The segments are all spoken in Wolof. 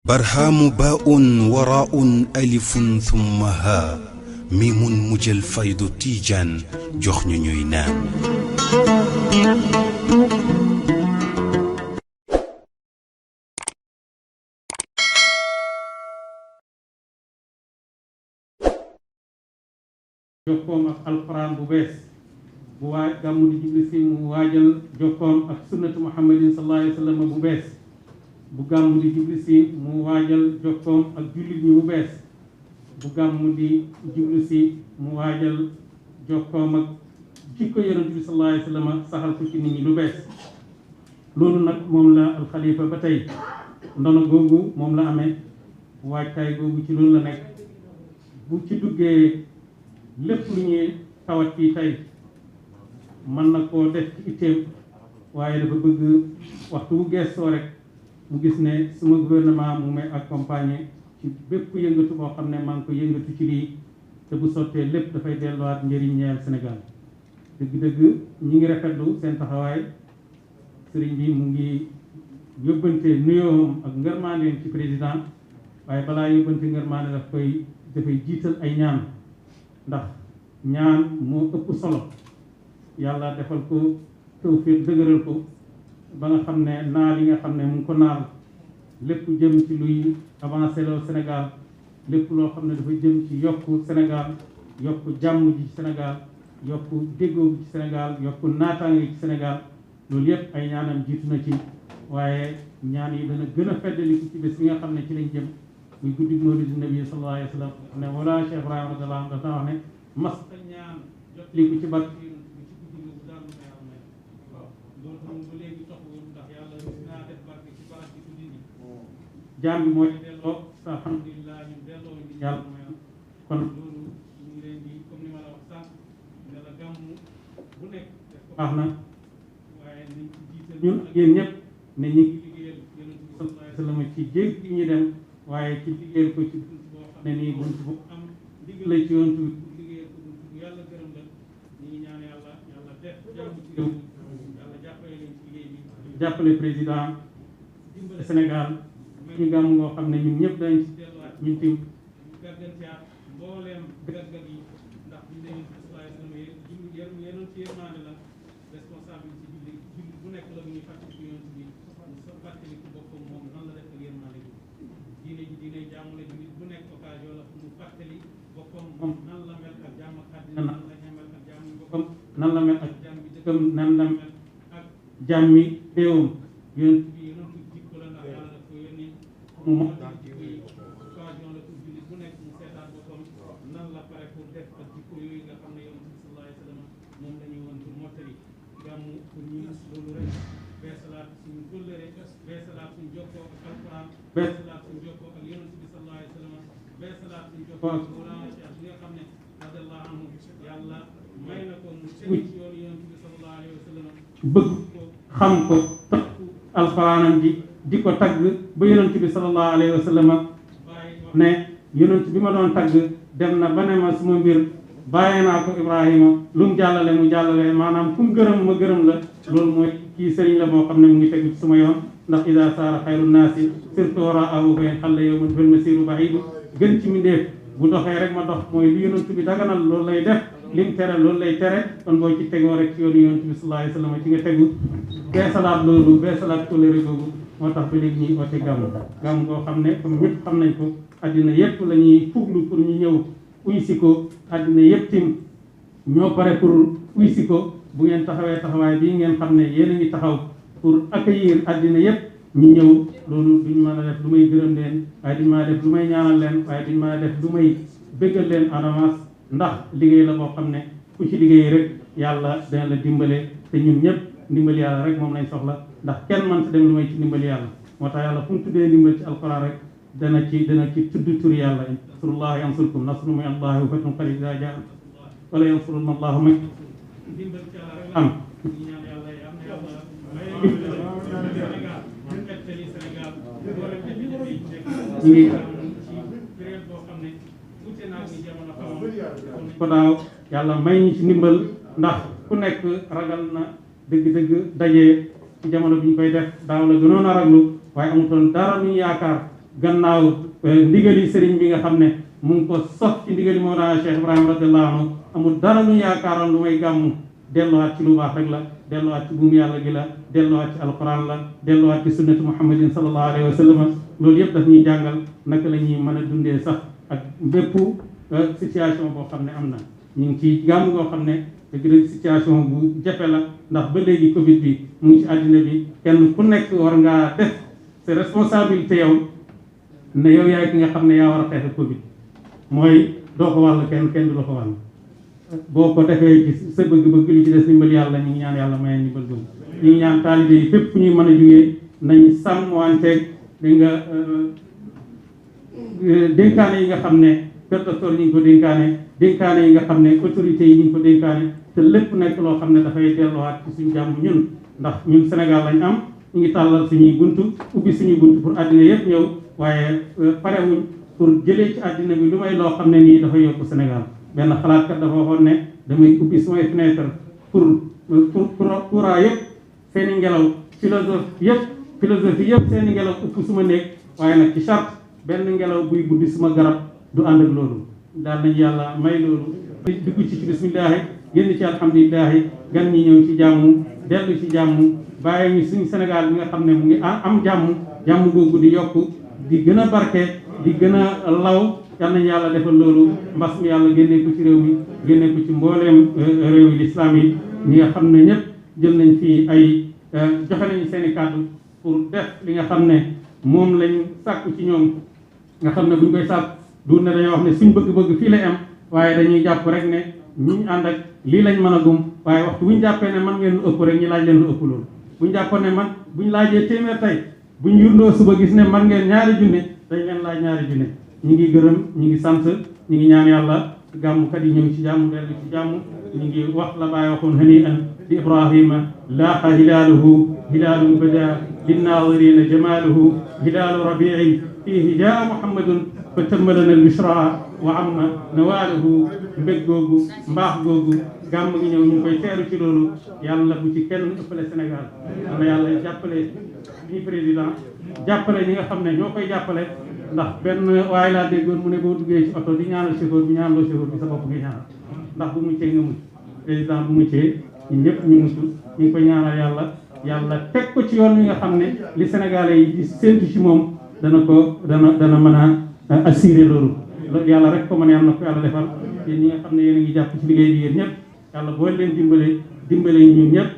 برهام باء وراء ألف ثم ها ميم مجل فيض تيجان جخن نينان jokkoom ak alquran bu bees bu waaj gàmmu di jubli si mu waajal jokkoom ak sunnatu muhammadin sallallahu alayhi wa sallam bu bees bu gàmmu di jubli si mu waajal jokkoom ak jullit ñi bu bees bu gàmmu di jubli si mu waajal jokkoom ak jikko yonent bi sallallahu alayhi wa sallam saxal ko ci nit ñi lu bees loolu nag moom la alxalifa ba tey ndono googu moom la amee waajtaay googu ci loolu la nekk bu ci duggee lépp lu ñuy tawat fii tey mën na koo def ci itteem waaye dafa bëgg waxtu bu gestoo rek mu gis ne suma gouvernement mu may accompagner ci bépp yëngatu boo xam ne maa ngi ko yëngatu ci lii te bu sottee lépp dafay delluwaat njëriñ ñeel Sénégal dëgg-dëgg ñi ngi rafetlu seen taxawaay sëriñ bi mu ngi yóbbante nuyoom ak ngërmaandeem ci président waaye balaa yóbbante ngërmaande dafay jiital ay ñaan ndax ñaan moo ëpp solo yàlla defal ko tawfiq dëgëral ko ba nga xam ne naal yi nga xam ne mu ngi ko naal lépp jëm ci luy avancé loo Sénégal lépp loo xam ne dafa jëm ci yokku Sénégal yokku jàmm ji ci Sénégal yokku déggoo gi ci Sénégal yokku naataange gi ci Sénégal loolu yëpp ay ñaanam jiitu na ci waaye ñaan yi dana gën a feddaliku ci bés bi nga xam ne ci lañ jëm muy guddi mawlidu nabi sallallahu alayhi wa sallam ne wala Cheikh Ibrahima radiyallahu anhu dafa wax ne mas ta ñaan jot li ko ci barke bi ci guddi googu daal lu may am waaw loolu moom ba léegi taxawul ndax yàlla dinaa def barke ci barab bi guddi gi jaam bi mooy delloo sa alhamdulilah ñu delloo di yàlla may kon loolu ñu ngi leen di comme ni ma la wax sànq ne la gàmmu bu nekk def ko baax na waaye nañ ci jiital ñun ak yéen ñëpp ne ñu ngi liggéeyal yonent bi sallallahu alayhi wa sallam ci jéeg gi ñu dem waaye ci liggéeyal ko ci bunt boo xam ne nii bunt bu am ndigal la ci yoon pour liggéeyal ko bunt bu yàlla gërëm la ñu ngi ñaan yàlla def jàmm ci réew yàlla jàppale leen ci liggéey bi jàppale président dimbale Sénégal ñu gàmm ngoo xam ne ñun ñëpp dañ ci delluwaat ñun tim ñu gàggantiwaat mbooleem gàggat yi ndax buñ ne yenoon ci yërmaande la responsable ci julli bu nekk la bu ñuy fàttali ci yoon bi mu sa fàttali ko boppam moom nan la def ak yërmaande bi diine jàmm la jullit bu nekk occasion la pour mu fàttali boppam moom nan la mel ak jàmm ak àddina nan la mel ak jàmm boppam nan la mel ak jàmm bi dëkkam nan la mel ak jàmmi réewam yonent bi jikko la ndax yàlla daf ko yónni mu moo jikko yi occasion la pour jullit bu nekk mu seetaat boppam nan la pare pour def ak jikko yooyu nga xam ne yonent bi sallallahu alayhi wa sallam moom la ñuy woon pour mottali gàmmu pour ñu loolu rek beesalaat suñu kóllëre beesalaat suñu jokkoo ak alquran beesalaat suñu jokkoo ak yonent bi sallallahu alayhi wa sallam beesalaat suñu jokkoo ak Mawlana Cheikh bi nga xam ne radiyallahu anhu yàlla may na ko mu tegu ci yoonu yonent bi sallallahu alayhi wa sallam bëgg ko xam ko takku alquranam ji di ko tagg ba yonent bi sallallahu alayhi wa sallam bàyyi ne yonent bi ma doon tagg dem na ba ne ma suma mbir bàyyi naa ko Ibrahima lu mu jàllale mu jàllale maanaam fu mu gërëm ma gërëm la loolu mooy kii sëriñ la boo xam ne mu ngi tegu ci suma yoon ndax ida saara xayru naasi surtout waraahu bayn xalla yowman fil masiru bahidu gën ci mindeef bu doxee rek ma dox mooy li yonent bi daganal loolu lay def lim tere loolu lay tere kon boo ci tegoo rek ci yoonu yonent bi sallallahu alayhi wa sallam ci nga tegu beesalaat loolu beesalaat kóllëre googu moo tax ba léegi ñuy oote gàmm goo xam ne comme ñëpp xam nañ ko addina yépp la ñuy fuglu pour ñu ñëw uy si ko addina yëpp tim ñoo pare pour uy si ko bu ngeen taxawee taxawaay bii ngeen xam ne yéen a ngi taxaw pour accueillir addina yëpp ñu ñëw loolu duñ mën a def lu may gërëm leen waaye duñ mën a def lu may ñaanal leen waaye duñ mën a def lu may béggal leen en avance ndax liggéey la boo xam ne ku ci liggéey rek yàlla dana la dimbale te ñun ñëpp ndimbali yàlla rek moom lañ soxla ndax kenn man si dem lu may ci ndimbali yàlla moo tax yàlla fu mu tuddee ndimbal ci alquran rek dana ci tudd turi yàlla yansurullaha yansurkum nasru min allahi wa fatun qarib idaa jaa wala yansurunna allahu may dimbal ci yàlla rek am ñaan yàlla am na yàlla may Sénégal ñu xettali Sénégal wala jafe-jafe yi nekk ci période boo xam ne wute naa ni jamono xamoon ko daaw yàlla may ñu ci ndimbal ndax ku nekk ragal na dëgg-dëgg dajee ci jamono bi ñu koy def daaw la gënoon a raglu waaye amutoon dara lu ñu yaakaar gannaaw ndigali sëriñ bi nga xam ne mu ngi ko sof ci ndigali Mawlana Cheikh Ibrahima radiyallahu anhu amul dara lu yaakaaroon lu may gàmmu delluwaat ci lu baax rek la delluwaat ci buumu yàlla gi la delluwaat ci alquran la delluwaat ci sunnatu muhammadin sallallahu alayhi wa sallam loolu yëpp daf ñuy jàngal naka la ñuy mën a dundee sax ak bépp situation boo xam ne am na ñu ngi ci gàmm goo xam ne dëgg situation bu jafe la ndax ba léegi Covid bi mu ngi ci àddina bi kenn ku nekk war ngaa def sa responsabilité yow ne yow yaay ki nga xam ne yaa war a xeex Covid mooy doo ko wàll kenn du la ko wàll boo ko defee ci sa bëgg-bëgg li ci des ndimbal yàlla ñu ngi ñaan yàlla maye ndimbal boobu ñu ngi ñaan taalibe yi fépp fu ñuy mën a jógee nañ sàmm wanteeg di nga dénkaane yi nga xam ne kër docteur ñu ngi ko dénkaane yi nga xam ne autorités yi ñu ngi ko dénkaane te lépp nekk loo xam ne dafay delluwaat ci suñu jàmm ñun ndax ñun Sénégal lañ am ñu ngi tàllal suñuy buntu ubbi suñuy buntu pour àddina yëpp ñëw waaye parewuñ pour jëlee ci àddina bi lu may loo xam ne nii dafay yokk Sénégal benn xalaatkat dafa waxoon ne damay ubbi samay fenêtre pour courant yëpp seen i ngelaw philosophie yëpp seen i ngelaw upp suma néeg waaye nag ci charte benn ngelaw buy buddi suma garab du ànd ak loolu daal nañ yàlla may loolu dugg ci bismillahi génn ci alhamdulilahi gan ñi ñëw ci jàmm dellu ci jàmm bàyyi ñu suñu Sénégal bi nga xam ne mu ngi am jàmm googu di yokk di gën a barke di gën a law yal nañu yàlla defal loolu mbas mi yàlla génnee ko ci réew mi génnee ko ci mbooleem réew yi lislaam yi ñi nga xam ne ñëpp jël nañ fii ay joxe nañu seen i kàddu pour def li nga xam ne moom lañ sàkku ci ñoom nga xam ne buñ koy sàkk du ne dañoo wax ne suñ bëgg-bëgg fii lay am waaye dañuy jàpp rek ne ñu ànd ak lii lañ mën a gum waaye waxtu buñ jàppee ne man ngeen lu ëpp rek ñu laaj leen lu ëpp loolu buñ jàppoon ne man buñ laajee téeméer tey buñ yundoo suba gis ne man ngeen ñaari junne dañ leen laaj ñaari junne ñu ngi gërëm ñu ngi sant ñu ngi ñaan yàlla gàmmkat yi ñëw ci jàmm dellu ci jàmm ñu ngi wax la bàyyi waxoon hani an di ibrahima laaqa hilaaluhu hilaalun bada linnaazirina jamaaluhu hilaalu rabiin fiihi jaa muhammadun fa tammalana albushra wa amma nawaaluhu mbég googu mbaax googu gàmm gi ñëw ñu ngi koy teeru ci loolu yàlla bu ci kenn ëppale Sénégal yàlla yàlla jàppale ñi président jàppale ñi nga xam ne ñoo koy jàppale ndax benn waaye laa déggoon mu ne boo duggee ci oto di ñaanal chauffeur bi ñaanaloo chauffeur bi sa bopp ngay ñaanal ndax bu muccee nga mucc président bu muccee ñun ñëpp ñu mucc ñu ngi koy ñaanal yàlla teg ko ci yoon wi nga xam ne li Sénégalais yi di séntu ci moom dana mën a assurer loolu yàlla rek ko mën a yàlla na ko yàlla defal yéen ñi nga xam ne yéen a ngi jàpp ci liggéey bi yéen ñëpp yàlla boo leen dimbale ñun ñëpp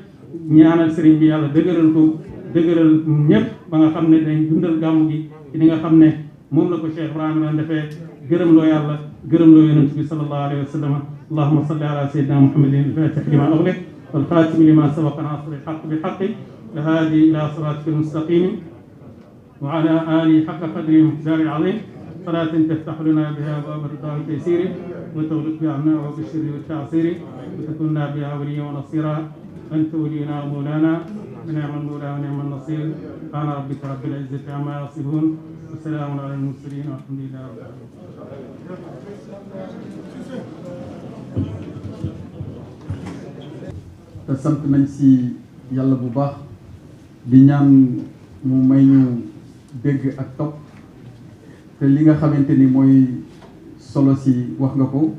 ñaanal sëriñ bi yàlla dëgëral ñëpp ba nga xam ne dañ dundal gàmmu gi ci li nga xam ne moom la ko Cheikh Ibrahima daan defee gërëm loo yàlla gërëm loo yonent bi sallallahu alayhi wa sallam allahumma salli ala sayyidina muhammadin al-fatih lima ughliq wal khatim lima sabaqa nasir al-haqq bil haqq al-hadi ila siratika al-mustaqim wa ala alihi haqqa qadrihi wa miqdarihi al-azim salatan taftahu lana biha abwab ar-ridha wa at-taysir wa taghliq biha anna wa bish-sharri wa at-ta'sir wa takunna biha waliyyan wa nasira أنت ولينا ومولانا ونعم المولى ونعم النصير سبحان ربك رب العزة عما يصفون وسلام على المرسلين والحمد لله رب العالمين. te sant nañ si yàlla bu baax di ñaan mu may ñu dégg ak topp te li nga xamante ni mooy solo si wax nga ko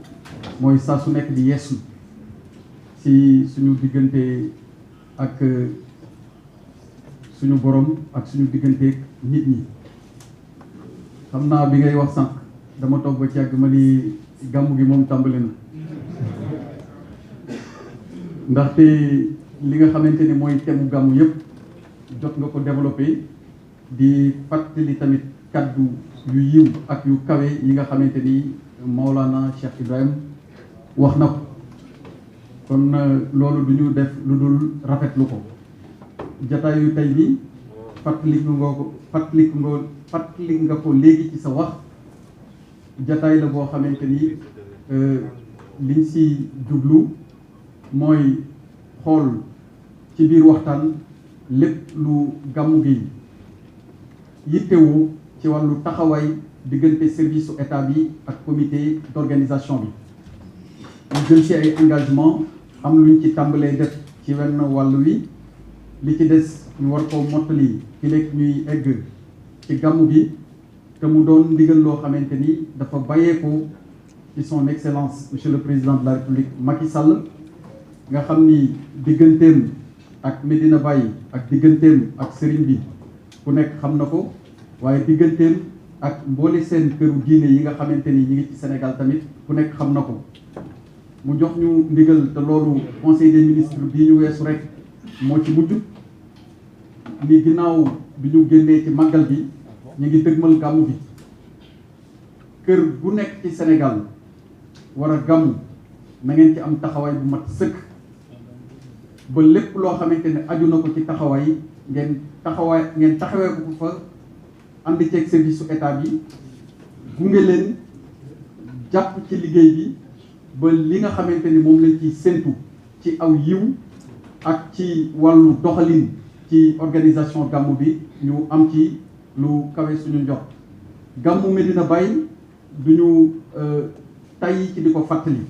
mooy saa su nekk di yeesu ci suñu diggante ak suñu borom ak suñu diggante nit ñi xam naa bi ngay wax sànq dama toog ba ci yàgg ma ni gàmmu gi moom tàmbali na ndaxte li nga xamante ni mooy thème gàmmu yëpp jot nga ko développé di fàttali tamit kaddu yu yiw ak yu kawe yi nga xamante ni Maolana Cheikh Ibrahim wax na ko kon loolu du ñu def lu dul rafetlu ko jataayu tey bi fàttali nga ko léegi ci sa wax jataay la boo xamante ni liñ si jublu mooy xool ci biir waxtaan lépp lu gàmmu gi yittewu ci wàllu taxawaay diggante service su état bi ak comité d'organisation bi ñu jël ci ay engagement am luñ ci tàmbalee def ci wenn wàll wi li ci des ñu war koo mottali ci léegi ñuy egg ci gàmmu gi te mu doon ndigal loo xamante ni dafa bàyyeekoo ci son excellence monsieur le président de la république Macky Sall nga xam ni digganteem ak Medina Baye ak digganteem ak sëriñ bi ku nekk xam na ko waaye digganteem ak mboole seen këru diine yi nga xamante ni ñi ngi ci Sénégal tamit ku nekk xam na ko mu jox ñu ndigal te loolu conseil des ministres bii ñu weesu rek moo ci mujj ni ginnaaw bi ñu génnee ci màggal gi ñu ngi dëgmal gàmmu gi kër gu nekk ci Sénégal war a gàmmu na ngeen ci am taxawaay bu mat sëkk ba lépp loo xamante ne aju na ko ci taxawaay ngeen taxawee ko fa ànd ceeg service su état bi gunge leen jàpp ci liggéey bi ba li nga xamante ni moom lañ ci séntu ci aw yiw ak ci wàllu doxalin ci organisation gàmmu bi ñu am ci lu kawe suñu njort gàmmu Medina Baye du ñu tay ci di ko fàttali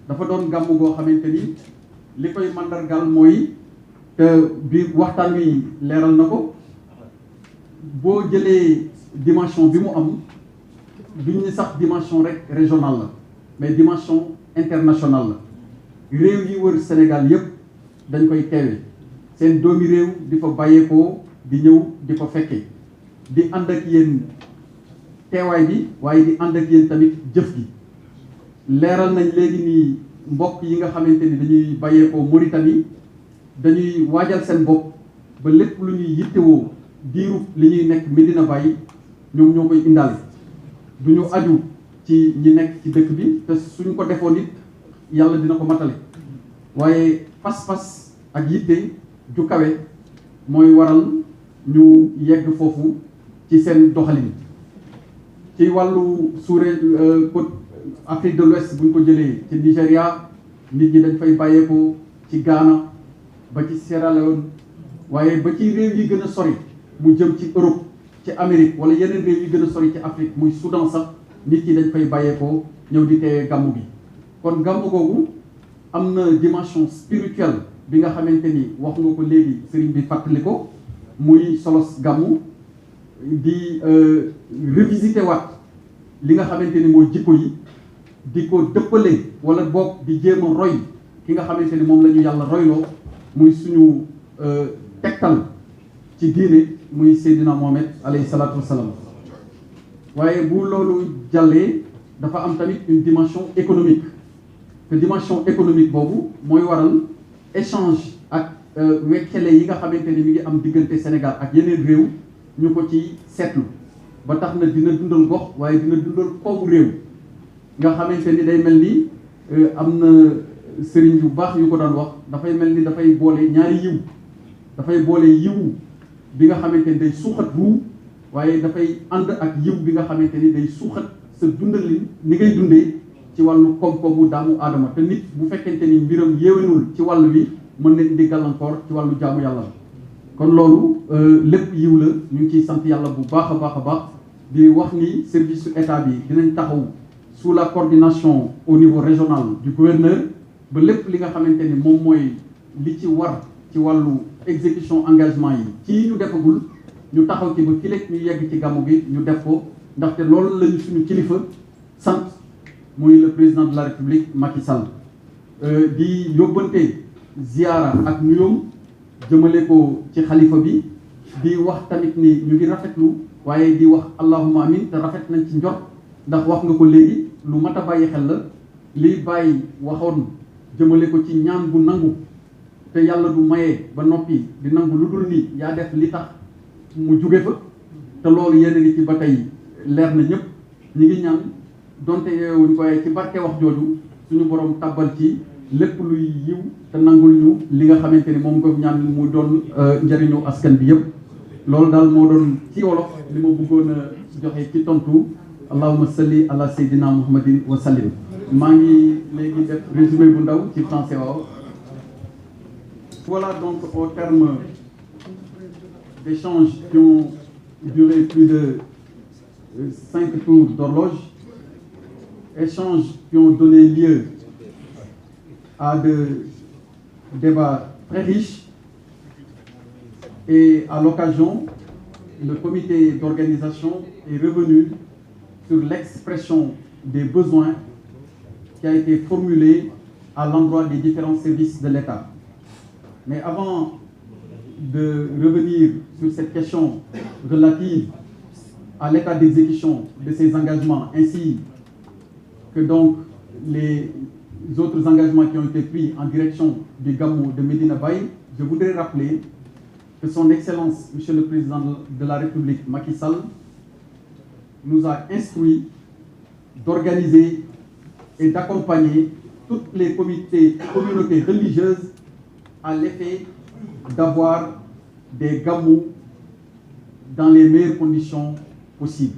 dafa doon gàmmu goo xamante ni li koy mandargal mooy te bi waxtaan wi leeral na ko boo jëlee dimension bi mu am duñ ni sax dimension rek régionale la mais dimension internationale la réew yi wër Sénégal yépp dañ koy teewe seen doomi réew di fa bàyyeekoo di ñëw di ko fekkee di ànd ak yéen teewaay bi waaye di ànd ak yéen tamit jëf gi leeral nañ léegi nii mbokk yi nga xamante ni dañuy bàyyeekoo Mauritanie dañuy waajal seen bopp ba lépp lu ñuy yittewoo diiru li ñuy nekk Medina Baye ñoom ñoo koy indaale du ñu aju ci ñi nekk ci dëkk bi te suñ ko defoon it yàlla dina ko matale waaye pas-pas ak yitte ju kawe mooy waral ñu yegg foofu ci seen doxalin ci wàllu côte Afrique de l'Ouest bu ñu ko jëlee ci Nigéria nit ñi dañ fay bàyyeekoo ci Ghana ba ci Sierra Leone waaye ba ci réew yi gën a sori mu jëm ci Europe ci Amérique wala yeneen réew yi gën a sori ci Afrique muy Soudan sax nit ñi dañ fay bàyyeekoo ñëw di teewee gàmmu bi kon gàmmu googu am na dimension spirituelle bi nga xamante ni wax nga ko léegi sëriñ bi fàttali ko muy solos gàmmu di revisiter waat li nga xamante ni mooy jikko yi di ko dëppale wala boog di jéem a roy ki nga xamante ni moom la ñu yàlla royloo muy suñu tegtal ci diine muy Seydina Mohamed alayhi salaatu wassalaam waaye bu loolu jàllee dafa am tamit une dimension économique te dimension économique boobu mooy waral échange ak weccele yi nga xamante ni mi ngi am diggante Sénégal ak yeneen réew ñu ko ci seetlu ba tax na dina dundal gox waaye dina dundal koomu réew nga xamante ni day mel ni am na sëriñ yu baax yu ko daan wax dafay mel ni dafay boole ñaari yiw dafay boole yiw bi nga xamante ni day suuxat ruu waaye dafay ànd ak yiw bi nga xamante ni day suuxat sa dundalin ni ngay dundee ci wàllu koom-koomu daamu aadama te nit bu fekkente ni mbiram yéwénul ci wàll bi mën na indi gàllankoor ci wàllu jaamu yàlla kon loolu lépp yiw la ñu ngi ciy sant yàlla bu baax a baax a baax di wax ni service su état bi dinañ taxaw sous la coordination au niveau régional du gouverneur ba lépp li nga xamante ni moom mooy li ci war ci wàllu exécution engagement yi ci ñu defagul ñu taxaw ci ba fileeg ñu yegg ci gàmmu bi ñu def ko ndaxte loolu lañu suñu kilifa sant muy le président de la république Macky Sall di yóbbante ziara ak nuyoom jëmale ko ci xalifa bi di wax tamit ni ñu ngi rafetlu waaye di wax allahumma amin te rafet nañ ci njort ndax wax nga ko léegi lu mat a bàyyi xel la liy bàyyi waxoon jëmale ko ci ñaan bu nangu te yàlla du maye ba noppi di nangu lu dul ni yaa def li tax mu jóge fa te loolu yéen a ngi ci ba tey leer na ñëpp ñi ngi ñaan donte yeewuñ ko waaye ci barke wax jooju suñu borom tàbbal ci lépp luy yiw te nangul ñu li nga xamante ni moom ko ñaan mu doon njëriñu askan bi yëpp loolu daal moo doon ci wolof li ma bëggoon a joxe ci tontu allahumma salli ala sayyidina muhammadin wa sallim maa ngi léegi def résumé bu ndaw ci français waaw. Voilà donc au terme d'échanges qui ont duré plus de 5 tours d'horloge, échanges qui ont donné lieu à de débats très riches et à l'occasion le comité d'organisation est revenu sur l'expression des besoins qui a été formulée à l'endroit des différents services de l'État. Mais avant de revenir sur cette question relative à l'état d'exécution de ces engagements, ainsi que donc les autres engagements qui ont été pris en direction du Gamou de Medina Baye, je voudrais rappeler que son Excellence, Monsieur le Président de la République, Macky Sall, nous a instruit d'organiser et d'accompagner toutes les communautés religieuses à l'effet d'avoir des gamous dans les meilleures conditions possibles.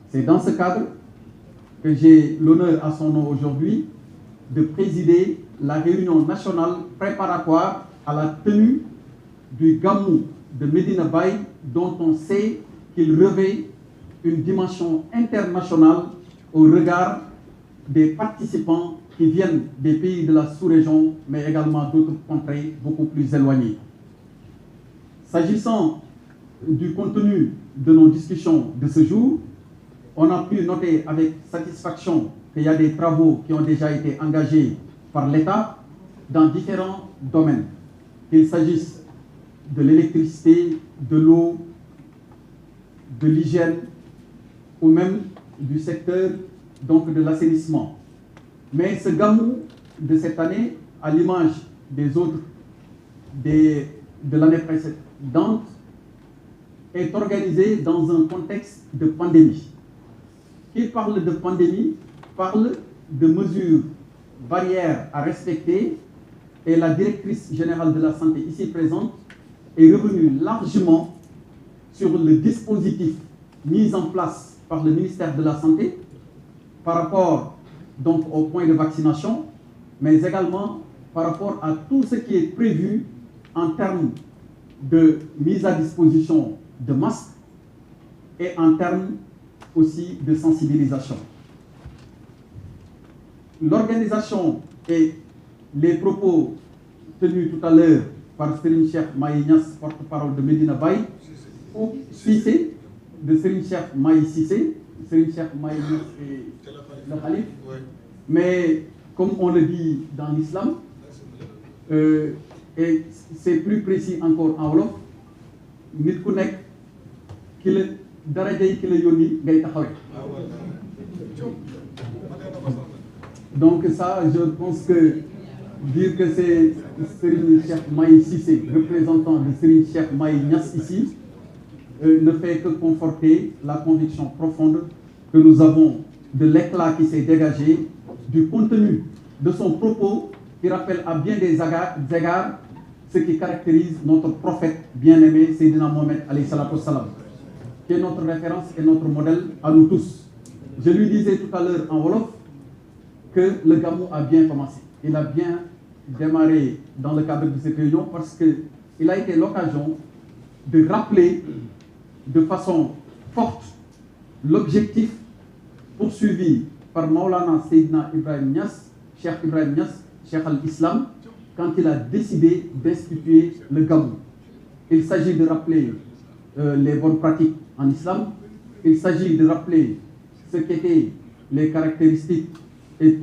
C'est dans ce cadre que j'ai l'honneur à son nom aujourd'hui de présider la réunion nationale préparatoire à la tenue du Gamou de Medina Baye, dont on sait qu'il revêt une dimension internationale au regard des participants qui viennent des pays de la sous-région, mais également d'autres contrées beaucoup plus éloignées. S'agissant du contenu de nos discussions de ce jour, on a pu noter avec satisfaction qu'il y a des travaux qui ont déjà été engagés par l'État dans différents domaines, qu'il s'agisse de l'électricité, de l'eau, de l'hygiène ou même du secteur donc de l'assainissement. Mais ce Gamou de cette année, à l'image des autres de l'année précédente, est organisé dans un contexte de pandémie. Qui parle de pandémie parle de mesures barrières à respecter, et la directrice générale de la santé ici présente est revenue largement sur le dispositif mis en place par le ministère de la Santé par rapport donc au point de vaccination, mais également par rapport à tout ce qui est prévu en termes de mise à disposition de masques et en termes aussi de sensibilisation. L'organisation et les propos tenus tout à l'heure par Serigne Cheikh Mahi Niass, porte-parole de Medina Baye, ou Cissé, de Serigne Cheikh Mahi Cissé, Serigne Cheikh Mahi Niass et le Khalif. Mais comme on le dit dans l'islam, et c'est plus précis encore en wolof, nit ku nekk ki la daraja yi ki la yónni ngay taxawee. Donc ça, je pense que dire que c'est Serigne Cheikh Mahi Cissé, représentant de Serigne Cheikh Mahi Niass ici, ne fait que conforter la conviction profonde que nous avons de l'éclat qui s'est dégagé, du contenu de son propos qui rappelle à bien des égards ce qui caractérise notre prophète bien-aimé, Sayyidina Mohamed alayhi salatu wassalam, qui est notre référence et notre modèle à nous tous. Je lui disais tout à l'heure en wolof que le Gamou a bien commencé. Il a bien démarré dans le cadre de cette réunion parce qu'il a été l'occasion de rappeler de façon forte l'objectif poursuivi par Maulana Seydina Ibrahim Niass, Cheikh Ibrahim Niass, Cheikh al-Islam, quand il a décidé d'instituer le Gamou. Il s'agit de rappeler les bonnes pratiques en islam, il s'agit de rappeler ce qu'étaient les caractéristiques et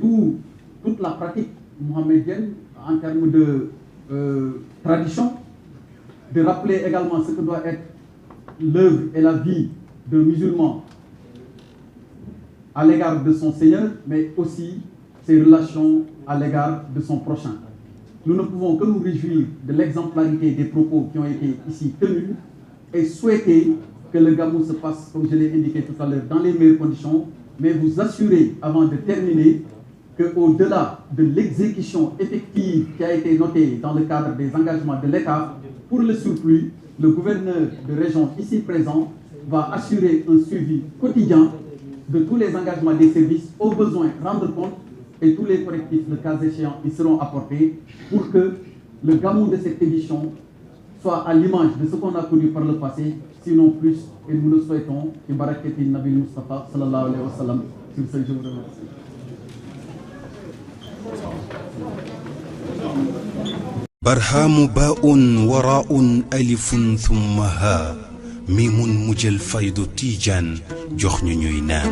toute la pratique mohammedienne en termes de tradition, de rappeler également ce que doit être l'œuvre et la vie d'un musulman à l'égard de son Seigneur, mais aussi ses relations à l'égard de son prochain. Nous ne pouvons que nous réjouir de l'exemplarité des propos qui ont été ici tenus et souhaiter que le Gamou se passe, comme je l'ai indiqué tout à l'heure, dans les meilleures conditions, mais vous assurer, avant de terminer, qu'au-delà de l'exécution effective qui a été notée dans le cadre des engagements de l'État, pour le surplus, le gouverneur de région ici présent va assurer un suivi quotidien de tous les engagements des services, au besoin rendre compte, et tous les correctifs, le cas échéant, ils seront apportés pour que le Gamou de cette édition soit à l'image de ce qu'on a connu par le passé, sinon plus, et nous le souhaitons, et barakati Nabi Mustafa sallallahu alayhi wa sallam. Sur ce, je vous remercie. برهام باء وراء ألف ثم ها mi mun mu jël faydu tiijaan jox ñu ñuy naan